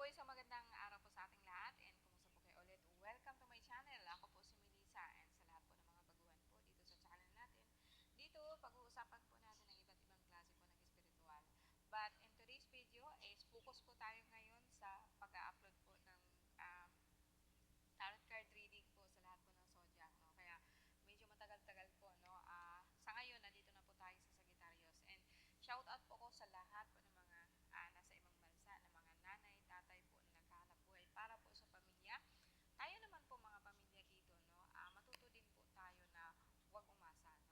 po, isang magandang araw po sa ating lahat and kumusta po kayo ulit? Welcome to my channel. Ako po si Melissa and sa lahat po ng mga baguhan po dito sa channel natin. Dito, pag-uusapan po natin ang iba't ibang klase po ng espiritual. But in today's video is focus po tayo ngayon sa pag-upload po ng tarot card reading po sa lahat po ng zodiac, no? Kaya medyo matagal-tagal po, no? Sa ngayon, nandito na po tayo sa Sagittarius. And shout out po ko sa lahat po ng mga nasa ibang bansa, na mga nanay, tatay po na naghahanap buhay para po sa pamilya. Tayo naman po mga pamilya dito, no? Matuto din po tayo na huwag umasa, no?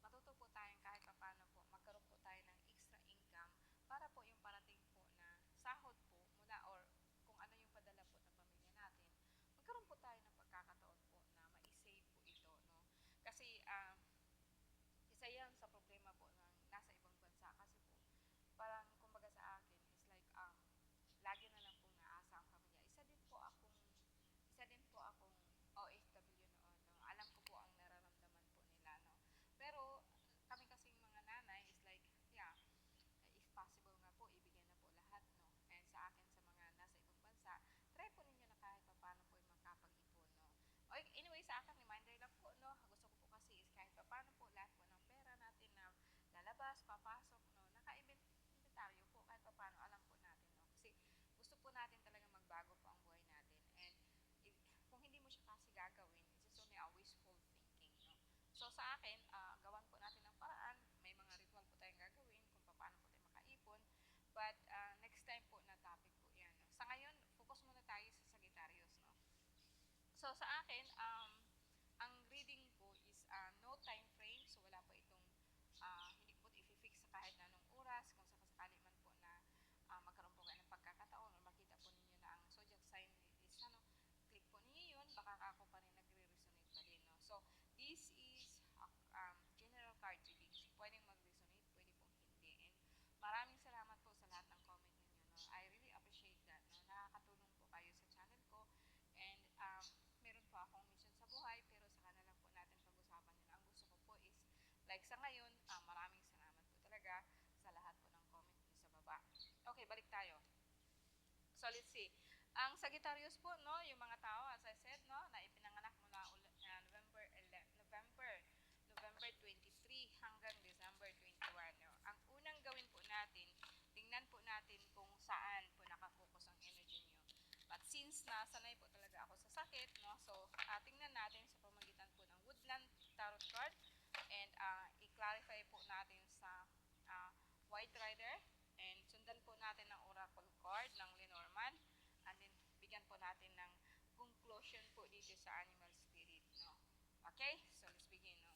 Matuto po tayong kahit paano po, magkaroon po tayo ng extra income para po yung parating po na sahod po mula or kung ano yung padala po ng pamilya natin, magkaroon po tayo ng pagkakataon po na ma-save po ito, no? Kasi isa yan sa problema po ng nasa ibang bansa kasi po parang kumbaga sa akin is like lagi na lang pong naasa ang pamilya. Isa din po akong OFW noon, no? Alam ko po ang nararamdaman po nila, no? Pero kami kasing mga nanay is like, yeah, if possible nga po, ibigay na po lahat, no? And sa akin, sa mga nasa ibang bansa, try po ninyo na kahit pa paano po yung makapag-ipon, no? Okay, anyway, sa akin, reminder lang po, no? Gusto ko po kasi is kahit pa paano po, lahat po ng pera natin na lalabas, papasok, no? Naka-inventaryo po, kahit pa paano, alam po natin, no? Kasi gusto po natin talaga magbago po ang buhay natin. And if, kung hindi mo siya kasi gagawin, it's just only a wishful thinking, no? So sa akin, gawan po natin ng paraan. May mga ritual po tayong gagawin kung paano po tayo makaipon. But next time po na topic po yan, no? Sa ngayon, focus muna tayo sa Sagittarius, no? So sa akin, ang reading ko is no time frame. So wala po itong, hindi ko po i-fix sa kahit na anong oras. Kung sakasakali man po na magkaroon po kayo ng pagkakataon o makita po ninyo na ang zodiac sign is click po ninyo yun, baka ako pa rin nagre-resonate pa din, no? So this is general card reading. So, pwedeng mag-resonate, pwede pong hindi. And maraming salamat po sa lahat ng comment ninyo, no? I really appreciate that, no? Nakakatulong po kayo sa channel ko. And meron po akong mission sa buhay, pero saka na lang po natin pag-usapan yun. Ang gusto ko po is, like sa ngayon, maraming salamat po talaga sa lahat po ng comment niyo sa baba. Okay, balik tayo. So let's see. Ang Sagittarius po, no, yung mga tao, as I said, no, na ipinanganak mula November 23 hanggang December 21. No. Ang unang gawin po natin, tingnan po natin kung saan po nakafocus ang energy nyo. But since nasanay po talaga ako sa sakit, no, so tingnan natin sa pamagitan po ng Woodland Tarot card and i-clarify po natin sa White Rider and sundan po natin ng Oracle card ng Lenormand and then bigyan po natin ng conclusion po dito sa Animal Spirit, no. Okay, so let's begin, no.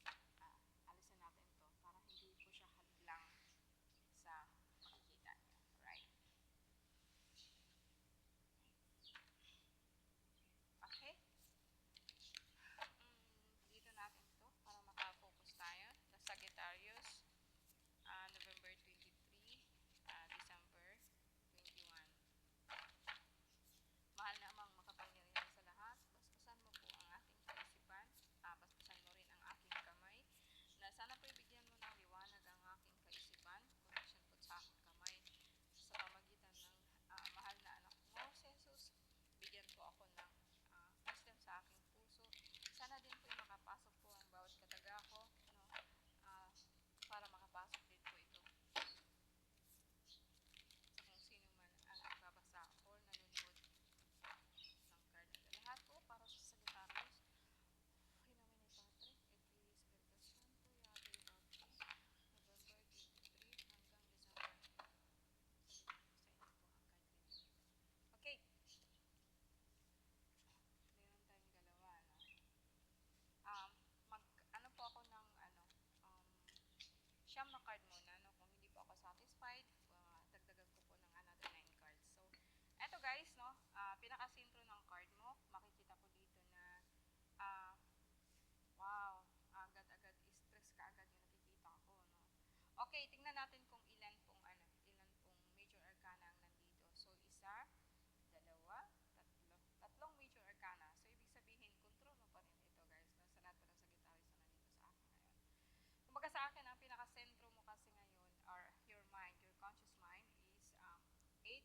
Alisin natin to para hindi po siya hadlang sa makikita niyo. Right. Okay. Dito natin to para makafocus tayo sa Sagittarius, November 23, December 21. Mahal na amang makapangyarihan sa lahat, basbasan mo po ang aking kaisipan, basbasan mo rin ang aking kamay, na sana po ibigyan mo ng liwanag ang aking kaisipan, connection po sa aking kamay, sa pamagitan ng mahal na anak mo, Jesus, bigyan po ako ng wisdom sa aking puso. Sana din po makapasok po ang bawat kataga ko, no? Para makapasok din po ito sa kung sino man ang nagbabasa or nanonood ng card. Lahat po para sa Sagittarius. Hinamin ni Patre, Eti Espiritu Santo, Yate Bapti, November 23 hanggang December. Sa inyo po ang card reading. Okay. Meron tayong dalawa, no? Ano po ako ng siyam na card muna, no? Kung hindi po ako satisfied, dagdagan ko po ng another 9 cards. So, eto guys, no, pinaka-sentro ng card mo, makikita ko dito na wow, agad-agad stress ka agad yung nakikita ko, no. Okay, tingnan natin kung ilan pong major arcana ang nandito. So, isa, dalawa, tatlong major arcana. So, ibig sabihin, control mo pa rin ito, guys, no? Sa lahat pa ng Sagittarius na nandito sa akin ngayon. Kumbaga sa akin, ang pinaka-sentro mo kasi ngayon, or your mind, your conscious mind is 8,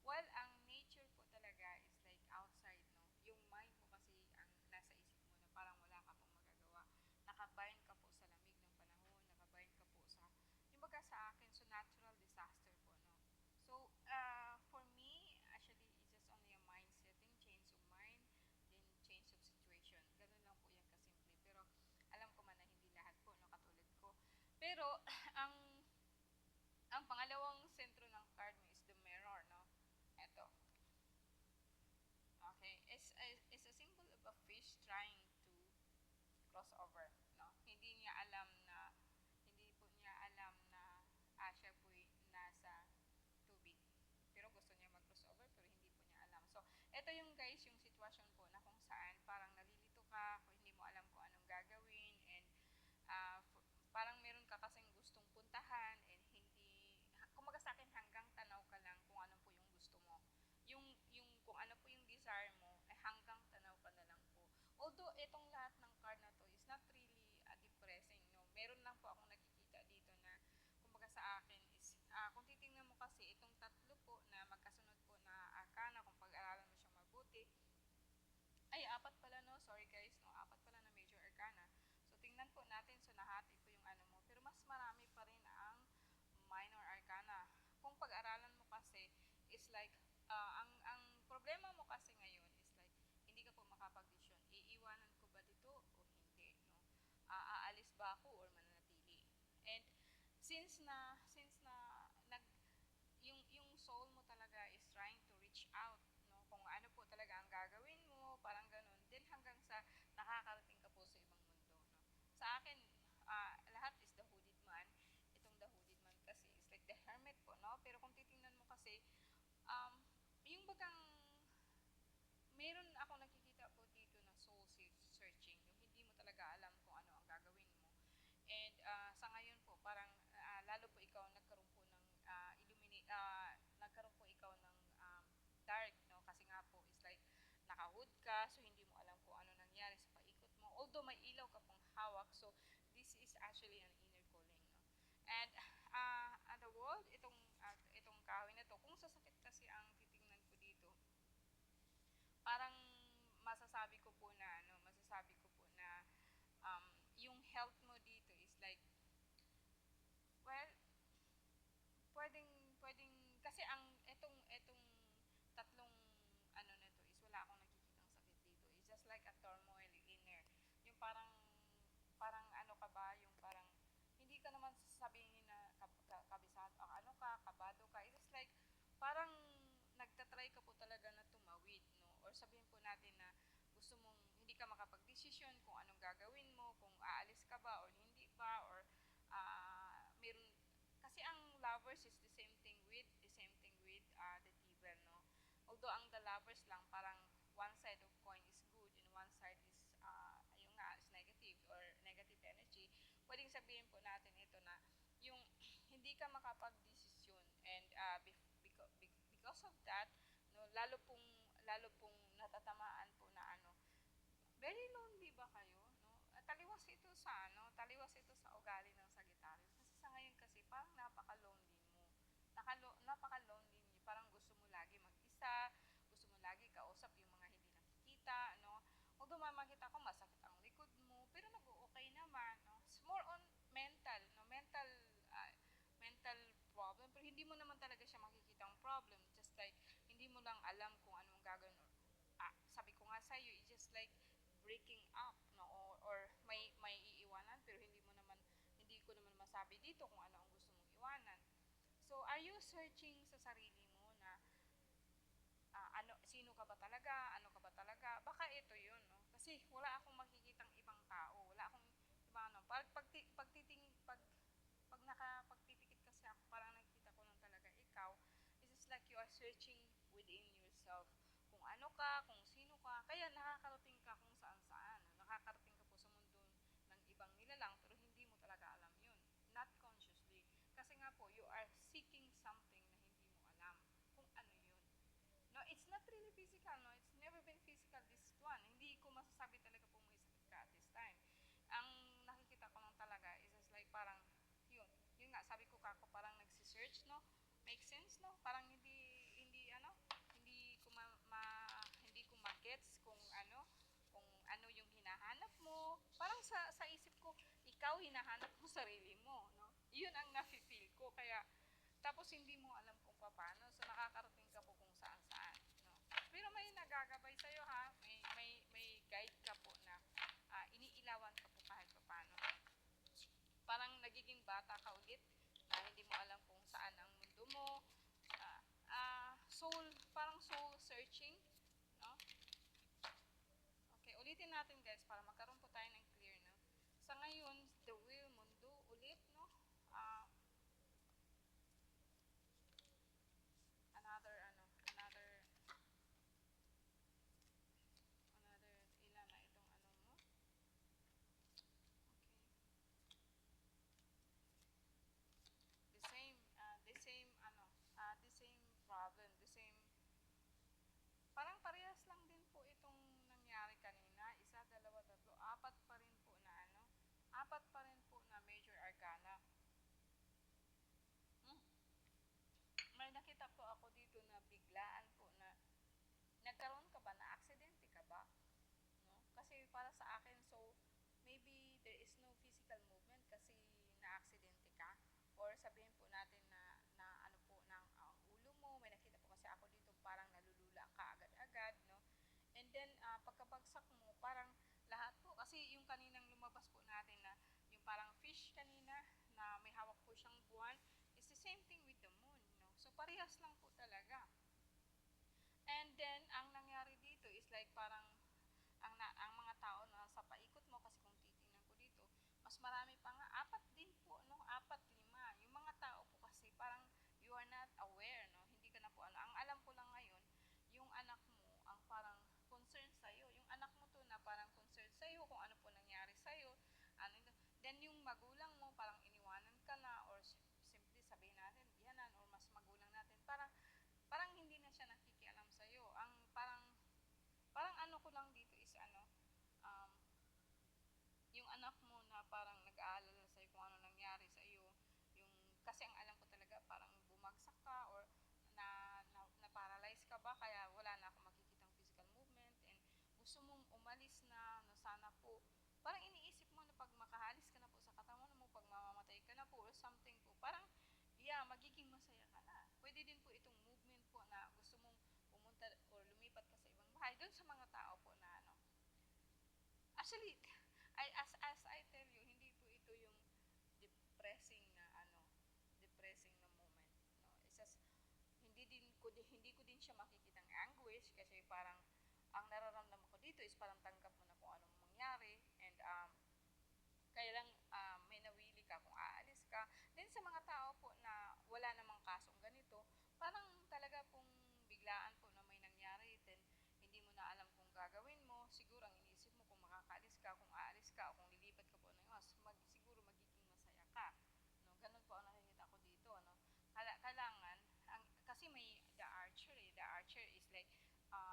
Well, ang nature po talaga is like outside, no? Yung mind mo kasi ang nasa isip mo na parang wala ka pong magagawa. Nakabind ka po sa lamig ng panahon, nakabind ka po sa, yung baga sa akin, so natural disaster po, no? So, for me, actually, it's just only a mind setting, change of mind, then change of situation. Ganun lang po yan kasimple. Pero, alam ko man na hindi lahat po, no, katulad ko. Pero, ang ang pangalawang sentro ng card mo is the mirror, no? Eto. Okay, it's a symbol of a fish trying to cross over, no? Hindi po niya alam na siya po'y nasa tubig. Pero gusto niya mag-cross over pero hindi po niya alam. So, ito yung guys, yung sitwasyon po na kung saan parang nalilito ka, kung hindi mo alam kung anong gagawin, and uh, parang meron ka kasing gustong puntahan, and kumaga sa akin, hanggang tanaw ka lang kung ano po yung gusto mo. Yung kung ano po yung desire mo, hanggang tanaw ka na lang po. Although, itong lahat ng card na to is not really depressing, no? Meron lang po akong nakikita dito na, kumbaga sa akin is, kung titingnan mo kasi, itong tatlo po na magkasunod po na arkana, kung pag-aralan mo siyang mabuti, ay, apat pala, no? Sorry guys, no? Apat pala na major arcana. So, tingnan po natin. So, nahati po yung ano mo. Pero mas marami pa rin ang minor arcana. Kung pag-aralan mo kasi, is like, ang problema mo kasi ngayon is like, hindi ka po makapag-desisyon. Iiwanan ko ba dito o hindi, no? Aalis ba ako or mananatili? And, since na, yung soul mo talaga is trying to reach out, no? Kung ano po talaga ang gagawin mo, parang ganun. Then hanggang sa nakakarating ka po sa ibang mundo, no? Sa akin, lahat is the hooded man. Itong the hooded man kasi is like the hermit po, no? Pero kung titingnan mo kasi, um, yung bagang meron ako nakikita po dito na soul searching, yung hindi mo talaga alam kung ano ang gagawin mo. And sa ngayon po, parang lalo po ikaw nagkaroon po ng nagkaroon po ikaw ng dark, no? Kasi nga po, is like, nakahood ka, so hindi mo alam kung ano nangyari sa paikot mo. Although may ilaw ka pong hawak, so this is actually an inner calling, no? And the world, itong kahoy na to, kung sasakit kasi ang titingnan ko dito, parang masasabi ko po na um, yung health mo dito is like, well, pwedeng, kasi etong tatlong ano na to is wala akong nakikitang sakit dito. It's just like a turmoil inner. Yung parang ano ka ba, yung parang, hindi ka naman sasabihin na kabisado, ano ka, kabado ka. It's just like, parang nagtatry ka po talaga na tumawid, no? Or sabihin po natin na gusto mong, hindi ka makapag-desisyon kung anong gagawin mo, kung aalis ka ba or hindi ba, or meron, kasi ang lovers is the same thing with the devil, no? Although ang the lovers lang, parang one side of coin is good and one side is yung nga is negative or negative energy. Pwedeng sabihin po natin ito na yung hindi ka makapag-desisyon, and because of that, no, lalo pong natatamaan po na ano, very lonely ba kayo, no? Taliwas ito sa ugali ng Sagittarius. Kasi sa ngayon kasi, parang napaka-lonely mo. Napaka-lonely niyo. Parang gusto mo lagi mag-isa, gusto mo lagi kausap yung mga hindi nakikita, no? Although makita ko masakit ang likod mo, pero nag-o-okay naman, no? It's more on mental, no? Mental problem, pero hindi mo naman talaga siya makikita ang problem. Just like, hindi mo lang alam kung anong gagawin. Sabi ko nga sa'yo, it's just like breaking up, no? Or may iiwanan, pero hindi ko naman masabi dito kung ano ang gusto mong iwanan. So, are you searching sa sarili mo na sino ka ba talaga, ano ka ba talaga? Baka ito yun, no? Kasi wala akong makikitang ibang tao, wala akong ibang ano. Pag nakapagtitikit kasi ako, parang nakikita ko lang talaga ikaw. It's just like you are searching within yourself. Kung ano ka, kung sino ka. Kaya nakakarating ka kung saan-saan. Nakakarating ka po sa mundo ng ibang nilalang, pero hindi mo talaga alam yun. Not consciously. Kasi nga po, you are seeking something na hindi mo alam kung ano yun. No, it's not really physical, no? It's never been physical, this one. Hindi ko masasabi talaga po may sakit ka at this time. Ang nakikita ko lang talaga is just like parang, yun nga, sabi ko kako, parang nagsisearch, no? Make sense, no? Parang hindi ano? hinahanap mo sarili mo, no? Iyon ang nafe-feel ko, kaya tapos hindi mo alam kung paano, so nakakarating ka po kung saan-saan, no? Pero may nagagabay sa'yo, ha? May guide ka po na iniilawan ka po kahit paano. Parang nagiging bata ka ulit na hindi mo alam kung saan ang mundo mo. Parang soul searching, no? Okay, ulitin natin guys para magkaroon po tayo ng clear, no? Sa ngayon, the will mundo ulit, no? Another ilan na itong ano mo. Okay. The same problem, parang parehas lang din po itong nangyari kanina. Isa, dalawa, tatlo, apat pa rin po na apat pa rin po na major arcana. May nakita po ako dito na biglaan po na nagkaroon ka ba, na aksidente ka ba? No? Kasi para sa akin, so maybe there is no physical movement kasi na-aksidente ka, or sabihin po natin na ano po ng ulo mo, may nakita po kasi ako dito parang nalulula ka agad-agad, no? And then pagkabagsak mo, parang lahat po kasi yung kaninang lumabas po natin na yung parang fish kanina na may hawak po siyang buwan, is the same thing with the moon, no? So parehas lang po talaga. And then ang nangyari dito is like parang ang mga tao na sa paikot mo, kasi kung titingnan ko dito, mas marami pa nga, apat din po, no? Apat, lima. Yung mga tao po kasi parang you are not aware, no? Hindi ka na po ano. Ang alam ko lang ngayon, yung anak mo ang parang concerned sa'yo. Yung anak mo to na parang concerned sa'yo kung ano po nangyari sa'yo. Then yung magulang mo parang iniwanan ka na, or simply sabihin natin, biyanan, or mas magulang natin, parang hindi na siya nakikialam sa'yo. Ang parang ano ko lang dito is yung anak mo na parang nag-aalala sa'yo kung ano nangyari sa iyo. Kasi ang alam ko talaga, parang bumagsak ka, or na-paralyze ka ba, kaya wala na akong makikitang physical movement, and gusto mong umalis na, no, sana po. Parang iniisip mo na pag makahalis ka na po sa katawan mo, pag mamamatay ka na po, or something po, parang, yeah, magiging masaya ka na. Pwede din po itong movement po na gusto mong pumunta or lumipat ka sa ibang bahay, doon sa mga tao po na actually, as I tell you, hindi po ito yung depressing na depressing na moment, no? It's just, hindi ko din siya makikitang anguish, kasi parang ang nararamdaman ko dito is parang tanggap mo na kung anong mangyari, and kaya lang may nawili ka kung aalis ka. Then sa mga tao po na wala namang kasong ganito, parang talaga pong biglaan po na may nangyari, then hindi mo na alam kung gagawin mo. Siguro ang iniisip mo kung makakaalis ka, kung aalis ka, o kung lilipat ka po ng mas, siguro magiging masaya ka, no? Ganun po ang nakikita ko dito, no? Kailangan kasi may the archer is like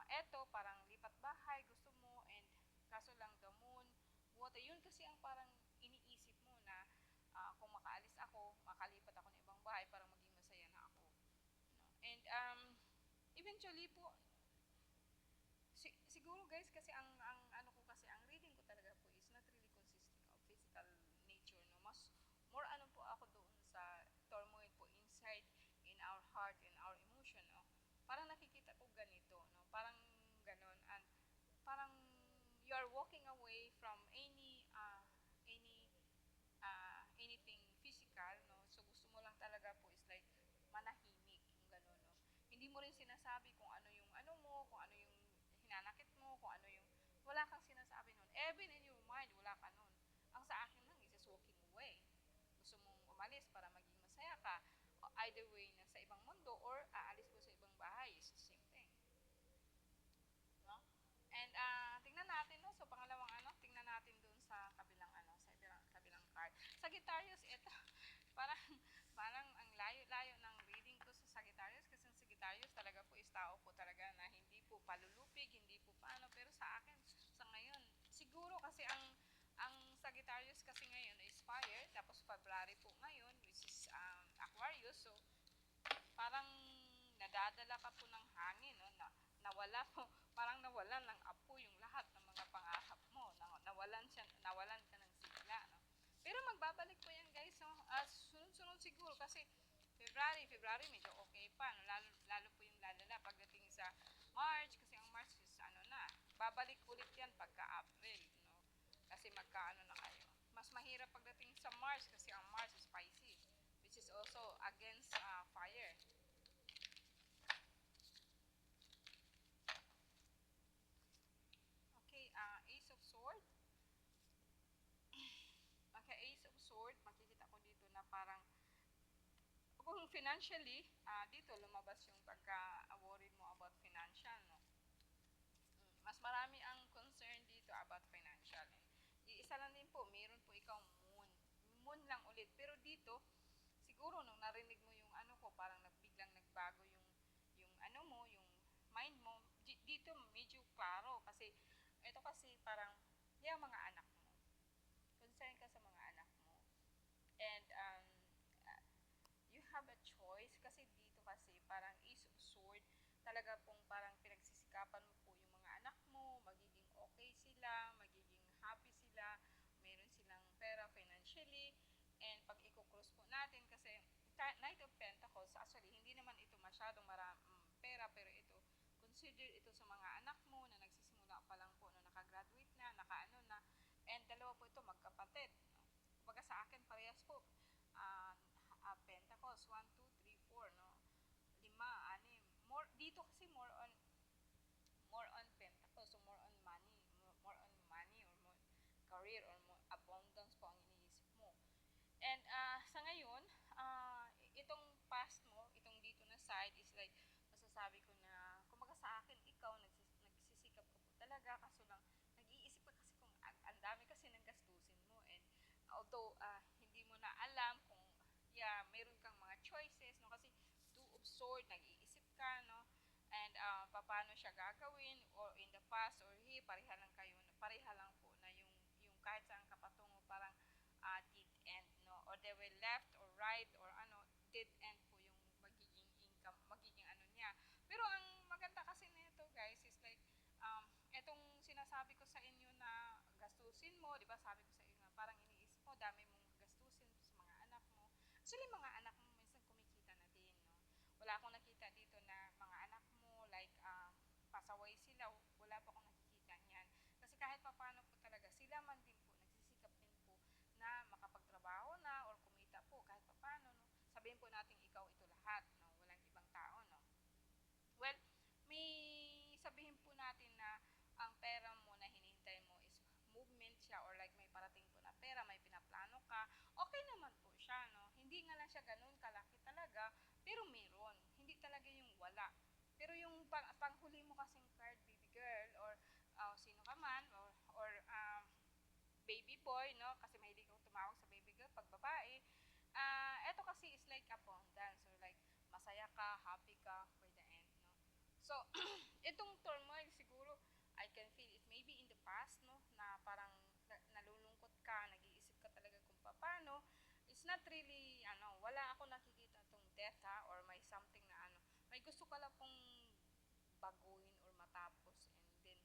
eto parang lipat bahay gusto mo, and kaso lang the moon, water, yun kasi ang parang iniisip mo na kung makaalis ako, makalipat ako ng ibang bahay, para maging masaya na ako, no? And eventually po, siguro guys, kasi ang ano ko, kasi ang reading ko talaga po is not really consisting of physical nature, no? More ano po ako doon sa turmoil po inside in our heart and our emotion, no? Parang nakikita ko ganito, no? Parang ganon, and parang you are walking away from anything physical, no? So gusto mo lang talaga po is like manahimik, yung gano'n, no? Hindi mo rin sinasabi kung ano yung ano mo, kung ano yung hinanakit mo, kung ano yung wala kang sinasabi nun. Even in your mind, wala ka nun. Ang sa akin lang is just walking away. Gusto mong umalis para maging masaya ka. Either way na sa ibang mundo, or aalis ko sa ibang bahay, is the same thing, no? And tingnan natin, no? So pangalawang tingnan natin doon sa kabilang sa kabilang card. Sagittarius, ito parang ang layo-layo ng reading ko sa Sagittarius, kasi ang Sagittarius talaga po is tao po talaga na hindi po palulupig, hindi po paano, pero sa akin sa ngayon, siguro kasi ang Sagittarius kasi ngayon is fire, tapos February po ngayon, which is Aquarius, so parang nadadala ka po ng hangin, no? Nawala po, parang nawalan ng apo yung lahat ng mga pangarap mo, nawalan ka ng sigla, no? Pero kasi February medyo okay pa, no? Lalo po yung lalala pagdating sa March, kasi ang March is ano na, babalik ulit yan pagka April, no? Kasi magkaano na kayo. Mas mahirap pagdating sa March kasi ang March is Pisces, which is also against fire. Okay, Ace of Sword. Okay, Ace of Sword, makikita ko dito na parang kung financially, dito lumabas yung pagka-worried mo about financial, no? Mas marami ang concern dito about financial. Iisa lang din po, meron po ikaw moon. Moon lang ulit. Pero dito, siguro nung narinig mo yung ano ko, parang biglang nagbago yung ano mo, yung mind mo. Dito medyo klaro kasi ito kasi parang yung mga anak mo. Concern ka sa mga anak mo. And uh, you have a choice kasi dito kasi parang Ace of Sword, talaga pong parang pinagsisikapan mo po yung mga anak mo, magiging okay sila, magiging happy sila, meron silang pera financially, and pag i-cross po natin kasi Knight of Pentacles, actually hindi naman ito masyadong pera, pero ito, consider ito sa mga anak mo na nagsisimula pa lang po, na nakagraduate na, nakaano na, and dalawa po ito magkapatid. Kumbaga sa akin parehas po, uh, Pentacles, 1, 2, 3, 4, no? 5, 6. More, dito kasi more on Pentacles, so more on money, more on money or more career or more abundance po ang iniisip mo. And sa ngayon, itong past mo, itong dito na side is like, masasabi ko na, kumbaga sa akin, ikaw, nagsisikap ka po talaga, kaso lang, nag-iisip ka kasi kung ang dami kasi ng gastusin mo. And although, hindi mo na alam kung, yeah, meron kang mga choices, no? Kasi two of sword, nag-iisip ka, no? And paano siya gagawin, or in the past, or pareha lang kayo, pareha lang po na yung kahit saan kapatungo, parang dead end, no? Or they will left or right or ano, dead end po yung magiging income, magiging ano niya. Pero ang maganda kasi nito, guys, is like, etong sinasabi ko sa inyo na gastusin mo, di ba sabi ko sa inyo na parang iniisip mo, dami mong gastusin sa mga anak mo. Actually, mga anak mo minsan kumikita na din, no? Wala akong nakita dito na mga anak mo, like, pasaway sila, wala pa akong nakikita niyan. Kasi kahit paano po talaga, sila man din po, nagsisikap din po na makapagtrabaho na or kumita po kahit paano, no? Sabihin po natin ikaw ito lahat, no? Walang ibang tao, no? Well, may sabihin po natin na ang pera mo na hinihintay mo is movement siya, or like may parating po na pera, may pinaplano ka, okay naman po siya, no? Hindi nga lang siya ganun kalaki talaga, pero meron. Hindi talaga yung wala. Pero yung panghuli mo kasing card, baby girl, or sino ka man, or baby boy, no? Kasi mahilig akong tumawag sa baby girl pag babae. Eto kasi is like abundance, or like masaya ka, happy ka for the end, no? So, itong turmoil siguro, I can feel it maybe in the past, no? Na parang nalulungkot ka, nag-iisip ka talaga kung paano. It's not really, ano, wala ako nakikita tong death, ha? Or may something na ano. May gusto ka lang pong baguhin or matapos, and then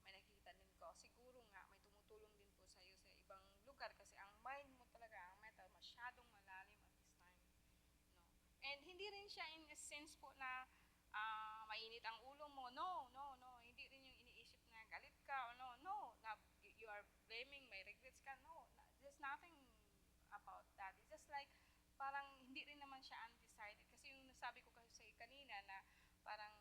may nakikita din ko, siguro nga may tumutulong din po sa iyo sa ibang lugar kasi ang mind mo talaga, ang mental, masyadong malalim at this time, no? And hindi rin siya in a sense po na mainit ang ulo mo, no, no, no, hindi rin yung iniisip na galit ka, o no, no, na you are blaming, may regrets ka, no, there's nothing about that. It's just like, parang hindi rin naman siya undecided, kasi yung nasabi ko kasi sa kanina na parang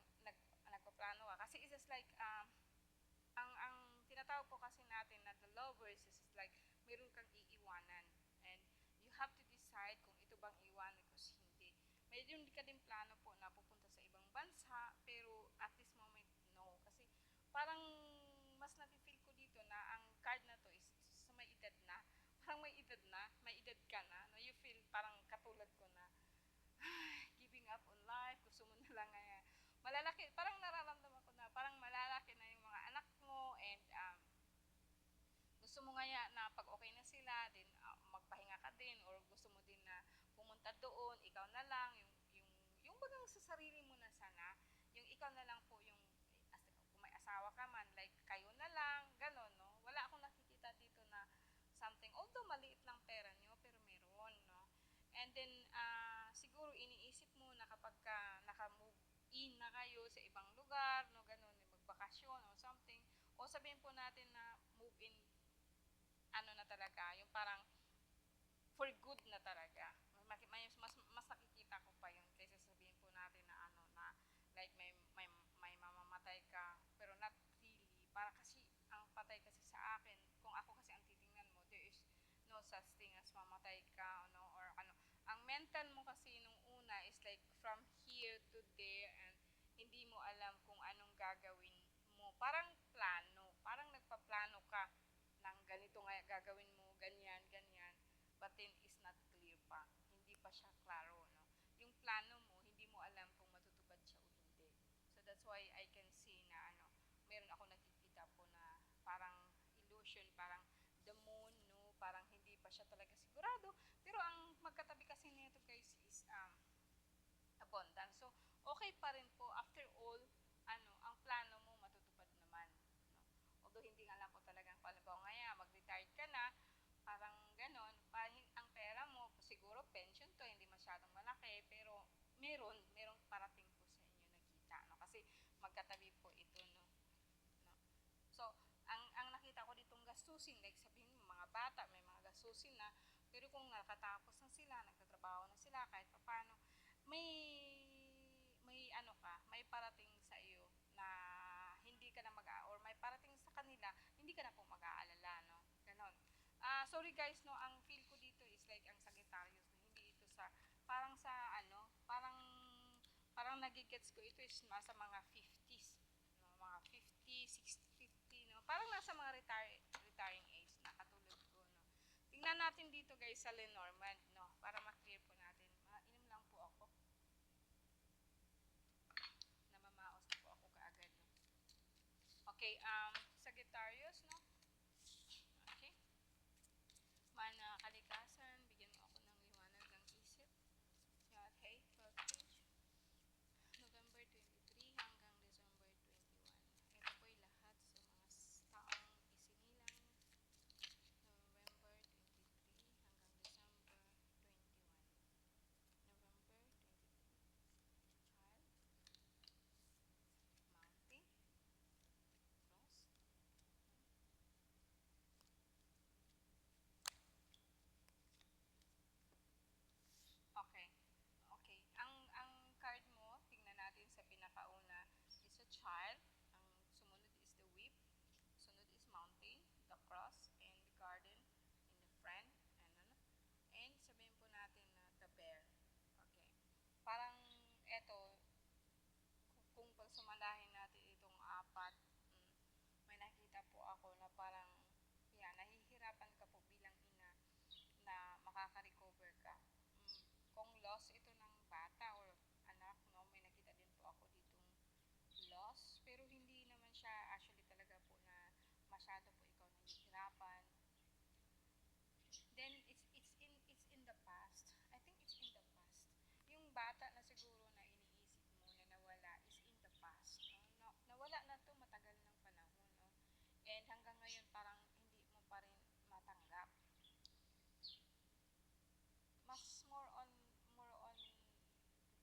nagpaplano ka, kasi it's just like, ang tinatawag po kasi natin na the lovers is like, meron kang iiwanan, and you have to decide kung ito bang iiwanan ko o hindi. Medyo hindi ka din plano po na pupunta sa ibang bansa, pero at this moment, no. Kasi parang mas nafe-feel ko dito na ang card na to is sa may edad na. Parang may edad ka na, no? You feel parang katulad ko na, giving up on life, gusto mo na lang malalaki, parang nararamdaman ko na parang malalaki na yung mga anak mo, and gusto mo nga na pag okay na sila, then magpahinga ka din, or gusto mo din na pumunta doon, ikaw na lang, yung bagang sa sarili mo na sana, yung ikaw na lang po yung, kung may asawa ka man, like kayo na lang, ganon, no? Wala akong nakikita dito na something, although maliit lang pera nyo, pero meron, no? And then, ibang lugar, no, ganun, magbakasyon or something. O sabihin po natin na move in, ano na talaga, yung parang for good na talaga. Mas nakikita ko pa yun kaysa sabihin po natin na ano na like may mamamatay ka pero not really. Para kasi ang patay kasi sa akin, kung ako kasi ang titingnan mo, there is no such thing as mamatay ka, no, or ano. Ang mental mo kasi nung una is like from here to there and hindi mo alam kung anong gagawin mo. Parang plano, parang nagpaplano ka ng ganito nga gagawin mo, ganyan, ganyan, but then is not clear pa. Hindi pa siya klaro, no? Yung plano mo, hindi mo alam kung matutupad siya o hindi. So that's why I can see na ano, meron ako nakikita po na parang illusion, parang the moon, no? Parang hindi pa siya talaga sigurado. Pero ang magkatabi kasi nito guys is abundance. So, okay pa rin po after all, ano, ang plano mo matutupad naman, no? Although hindi nga lang po talagang halimbawa ngayon, mag-retire ka na, parang ganon, ang pera mo, siguro pension to, hindi masyadong malaki, pero merong parating po sa inyo na kita, no? Kasi magkatabi po ito, no? No? So, ang nakita ko ditong gastusin, like sabihin mo, mga bata, may mga gastusin na, pero kung nakatapos na sila, nagtatrabaho na sila, kahit paano, may ano ka, may parating sa iyo na hindi ka na or may parating sa kanila, hindi ka na po mag-aalala, no? Ganon. Sorry guys, no, ang feel ko dito is like ang Sagittarius, no? Hindi ito sa, parang sa ano, parang nagigets ko ito is nasa mga 50s, no? Mga 50, 60, 50, no? Parang nasa mga retiring age na katulad ko, no? Tingnan natin dito guys sa Lenormand, no? Para ma-clear po natin. Mainom lang po ako. Namamaos na po ako kaagad, no? Okay, Sagittarius, no? Okay. Mana kalikasan, bigyan mo ako ng liwanag ng isip. Okay, 12 page. November 23 hanggang December 21. Ito po'y lahat sa mga taong isinilang November 23 hanggang December 21. November 23. Child, Mountain, Cross. Okay. Okay. Ang card mo, tingnan natin sa pinakauna, is a child. Ang sumunod is the whip. Sunod is mountain, the cross, and the garden, and the friend, and ano. And sabihin po natin na the bear. Okay. Parang eto, kung pagsumalahin natin itong apat, may nakita po ako na parang, yan, nahihirapan ka po bilang ina na makaka-recover ka. Kung loss ito ng bata or anak, no, may nakita din po ako ditong loss, pero hindi naman siya actually talaga po na masyado po ikaw nahihirapan. Then it's in the past. I think it's in the past. Yung bata na siguro na iniisip mo na nawala is in the past. No? Nawala na to matagal ng panahon, no? And hanggang ngayon parang hindi mo pa rin matanggap. Mas more on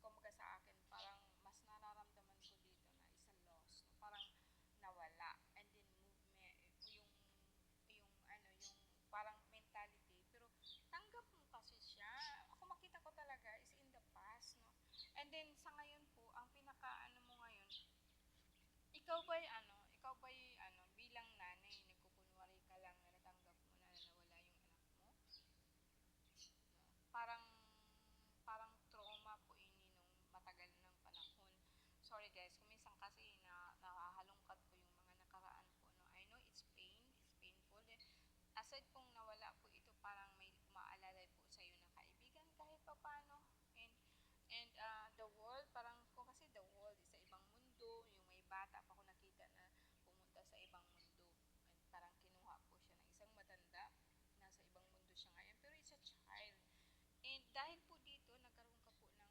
kumbaga sa akin, parang mas nararamdaman ko dito na isang loss, no? Parang nawala, and then movement, yung ano, yung parang mentality, pero tanggap mo kasi siya. Ako makita ko talaga is in the past, no? And then sa ngayon po, ang pinaka ano mo ngayon, ikaw ba'y bilang nanay, nagkukunwari ka lang na natanggap mo na nawala yung anak mo? No? Parang trauma po ini nung matagal ng panahon. Sorry guys, kung minsan kasi na nakahalungkat ko yung mga nakaraan po, no. I know it's painful. Then, aside pong nawala po ito, parang may umaalalay po sa iyo na kaibigan kahit papaano. The world, parang ko kasi the world is sa ibang mundo. Yung may bata pa ako nakita na pumunta sa ibang mundo. And parang kinuha po siya ng isang matanda. Nasa ibang mundo siya ngayon. Pero it's a child. And dahil po dito, nagkaroon ka po ng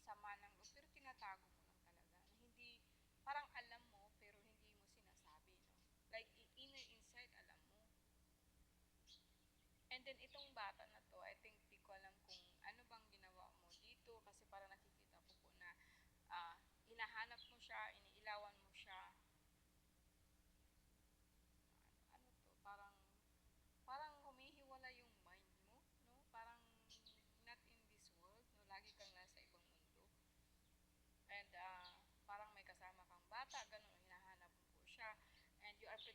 sama ng loob, pero tinatago mo lang talaga. Na hindi, parang alam mo, pero hindi mo sinasabi, no? Like, inner inside, alam mo. And then, itong bata na to, I think, di ko alam kung ano bang ginawa mo dito, kasi parang nakikita ko po na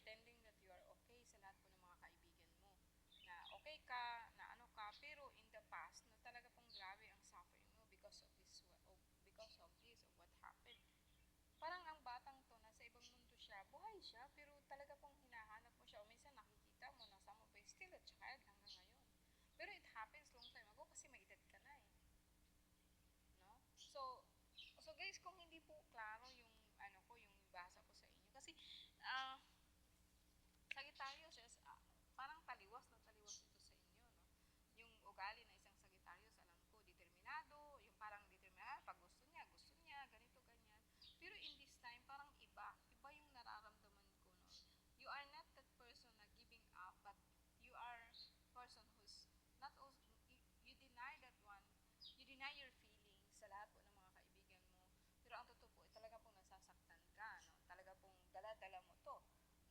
pretending that you are okay sa lahat po ng mga kaibigan mo. Na okay ka, na ano ka, pero in the past, na talaga pong grabe ang suffering mo because of this, of what happened. Parang ang batang to, nasa ibang mundo siya, buhay siya, pero talaga pong hinahanap mo siya, o minsan nakikita mo, nasama pa, still a child hanggang ngayon. Pero it happens long time ago kasi may edad ka na eh. No? So guys, kung hindi po klaro yung ano ko, yung basa ko sa inyo kasi ah Sagittarius is parang taliwas na taliwas ito sa inyo, no? Yung ugali na isang Sagittarius, alam ko, determinado, yung parang determinado, pag gusto niya, ganito, ganyan. Pero in this time, parang iba yung nararamdaman ko, no? You are not that person na giving up, but you are person who's not also, you deny that one, you deny your feelings sa lahat po ng mga kaibigan mo. Pero ang totoo po, talaga pong nasasaktan ka, no? Talaga pong dala-dala mo to,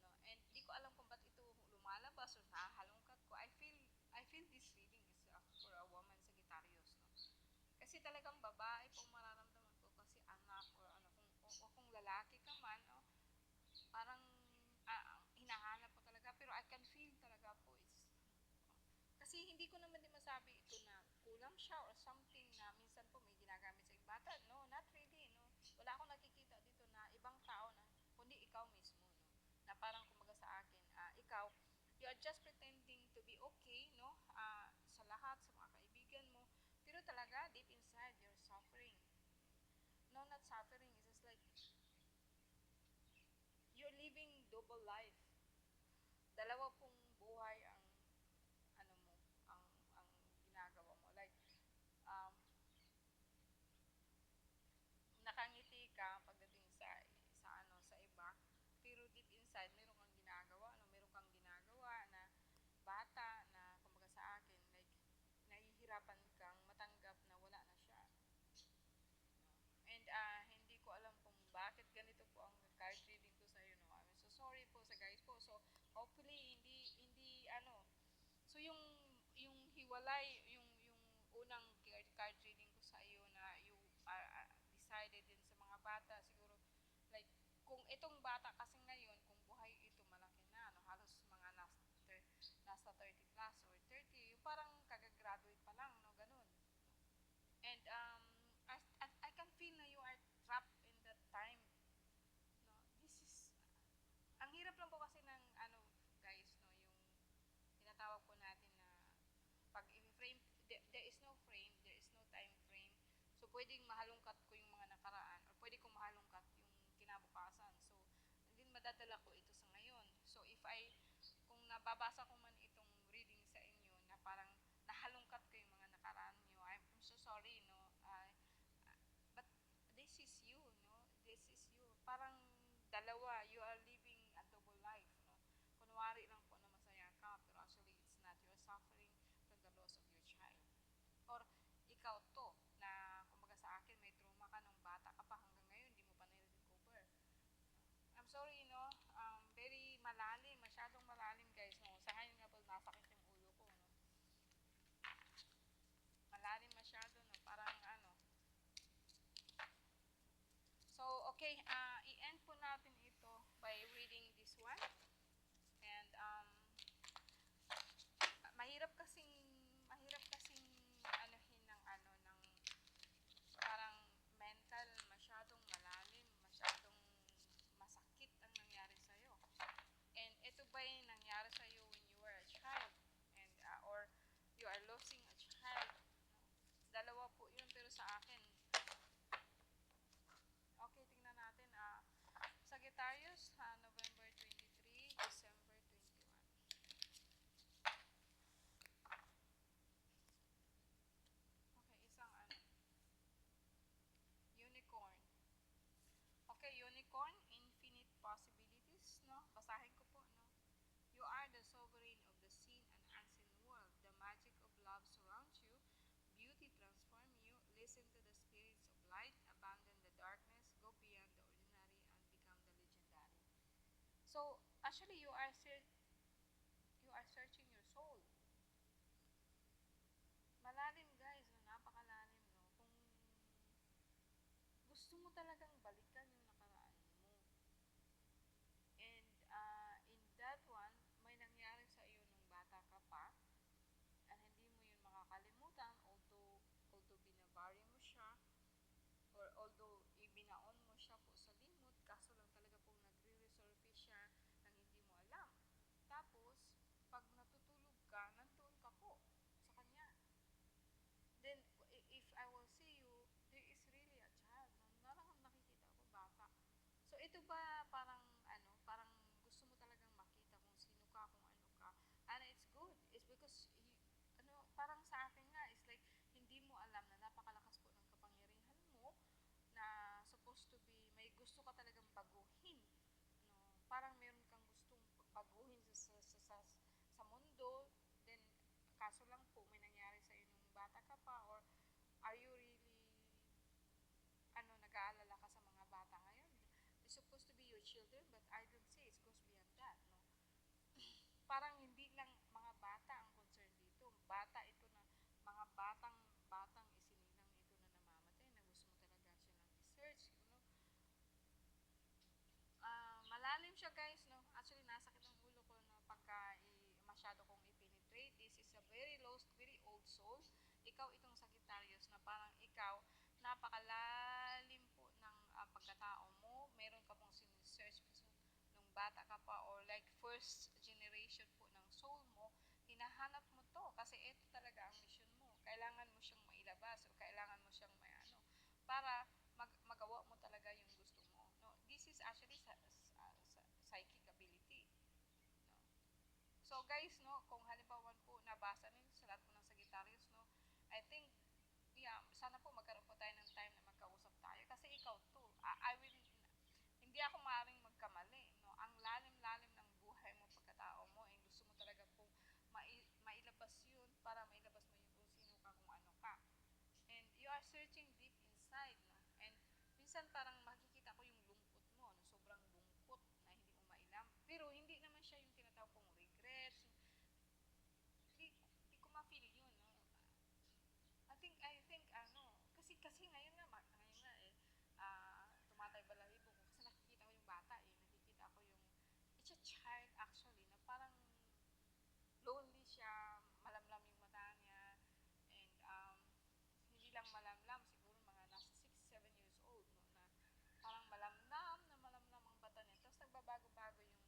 no? And di ko alam kung ba't ito lumalabas or nahahalungkat ko. I feel this reading is for a woman Sagittarius, no? Kasi talagang babae pong mararamdaman ko kasi anak or ano kung lalaki ka man, no? Parang hinahanap ko talaga pero I can feel talaga po is kasi hindi ko naman din masabi ito na kulang siya or something na minsan po may ginagamit sa ibang bata. No, not really, no. Wala akong nakikita dito na ibang tao na kundi ikaw mismo, no. Na parang kumbaga sa akin, ikaw, you are just pretending to be okay, no, sa lahat, sa mga kaibigan mo. Pero talaga, deep inside, you're suffering. No, not suffering. It's just like, you're living double life. Dalawa pong buhay ang ano mo, ang ginagawa mo. Like, um, nakangiti ka pagdating sa iba, pero deep inside meron kang ginagawa, ano, meron kang ginagawa na bata na kumbaga sa akin like nahihirapan kang matanggap na wala na siya. No? And hindi ko alam kung bakit ganito po ang card reading ko sa iyo, no. I'm so sorry po sa guys po. So hopefully hindi ano. So yung hiwalay, yung unang card reading ko sa iyo na you are decided din sa mga bata siguro like kung itong bata kasi ngayon kung buhay ito malaki na no halos mga nasa 30 plus or 30 yung parang kagagraduate pa lang no ganun. And I can feel na you are trapped in that time, no. This is ang hirap lang po kasi ng ano guys, no, yung tinatawag po natin na pag i-frame, there is no frame, there is no time frame. So, pwedeng mahalungkat ko yung mga nakaraan or pwede kong mahalungkat yung kinabukasan. So, hindi madadala ko ito sa ngayon. So, kung nababasa ko man itong reading sa inyo na parang nahalungkat ko yung mga nakaraan nyo, I'm so sorry, no? But this is you, no? This is you. Parang dalawa, you are living a double life, no? Kunwari lang po na masaya ka, pero actually it's not. You are suffering from the loss of your child. Or ikaw to, na kumbaga sa akin, may trauma ka nung bata ka pa hanggang ngayon, hindi mo pa na-recover. I'm sorry, no? Very malalim, masyadong malalim guys, no? Sa ngayon nga po, nasakit yung ulo ko, no? Malalim masyado, no? Parang ano. So, okay, i-end po natin ito by reading this one. And, mahirap kasing anuhin ng ano ng parang mental, masyadong malalim, masyadong masakit ang nangyari sa iyo. And ito ba yung nangyari sa iyo when you were a child and or you are losing a child, no? Dalawa po 'yun pero sa akin okay, tingnan natin Sagittarius, November 23, December 21. Okay, isang ano, unicorn. Okay, unicorn, infinite possibilities, no? Basahin ko po, no? You are the sovereign of the seen and unseen world. The magic of love surrounds you. Beauty transforms you. Listen to the spirits of light. Abandon the darkness. Go beyond the ordinary and become the legendary. So, actually, you are searching your soul. Malalim, guys. No? Napakalalim, no? Kung gusto mo talagang balikan yung nakaraan mo. And in makalimutan, although binabari mo siya, or although ibinaon mo siya po sa limot, kaso lang talaga pong nagre-resurface siya nang hindi mo alam. Tapos, pag natutulog ka, nandoon ka po sa kanya. Then, if I will see you, there is really a child. Nakikita ko bata. So, ito ba parang, parang gusto mo talagang makita kung sino ka, kung ano ka. And it's good. It's because, parang sa akin nga, it's like, hindi mo alam na napakalakas po ng kapangyarihan mo na supposed to be, may gusto ka talagang baguhin. Parang meron kang gustong baguhin sa mundo, then kaso lang po may nangyari sa inyo nung bata ka pa, or are you really nag-aalala ka sa mga bata ngayon? It's supposed to be your children, but I don't say it goes beyond that, no? Parang hindi lang mga bata ang concern dito. Bata ito na, mga batang isinilang ito na namamatay, na gusto mo talaga silang i-search, malalim siya, guys, no? Actually, nasakit ang ulo ko na masyado kong i-penetrate. This is a very lost, very old soul. Ikaw itong Sagittarius, na parang ikaw, napakalalim po ng pagkatao mo. Meron ka pong sinesearch nung bata ka pa, or like first generation po ng soul mo. Hinahanap mo to kasi ito talaga ang mission mo. Kailangan mo siyang mailabas, o kailangan mo siyang para magawa mo talaga yung gusto mo. No, this is actually psychic ability. No. So guys, no, kung halimbawa po nabasa niyo sa lahat po ng Sagittarius, no, I think, yeah, sana po magkaroon po tayo ng time na magkausap tayo, kasi ikaw to. Hindi ako maaaring magkamali, no. Ang lalim-lalim ng buhay mo, pagkatao mo, and gusto mo talaga po mailabas yun, para mailabas mo yun kung sino ka, kung ano ka. And you are searching deep inside, no? And minsan parang makikita ko yung lungkot mo, no? Sobrang lungkot na hindi mo mailam. Pero hindi naman siya yung tinatawag kong regrets. Hindi ko ma-feel yun, no? I think, kasi ngayon nga, tumatay balahibo ko, kasi nakikita ko yung bata, nakikita ko yung, it's a child actually, na parang lonely siya, malamlam yung mata niya, and hindi lang malamlam, siguro mga nasa 6, 7 years old, no, na parang malamlam na malamlam ang mata niya. Tapos nagbabago-bago yung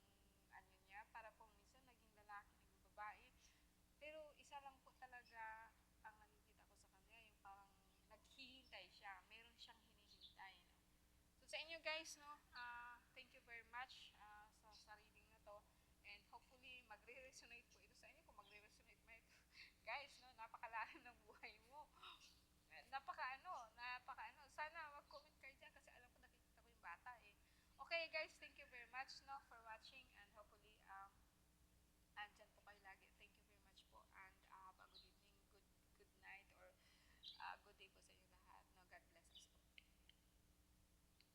niya, para po minsan naging lalaki, naging babae. Pero isa lang po talaga ang nakikita ko sa kanya, yung parang naghihintay siya, meron siyang hinihintay, no. So sa inyo, guys, no, thank you very much sa reading na to, and hopefully magre-resonate po ito sa inyo. Kung magre-resonate mo ito, guys, no, napakalalim ng buhay mo. Napaka sana mag-comment kayo dyan, kasi alam ko nakikita ko yung bata, eh. Okay, guys, thank you very much, no, for watching, and hopefully andyan po kayo lagi. Thank you.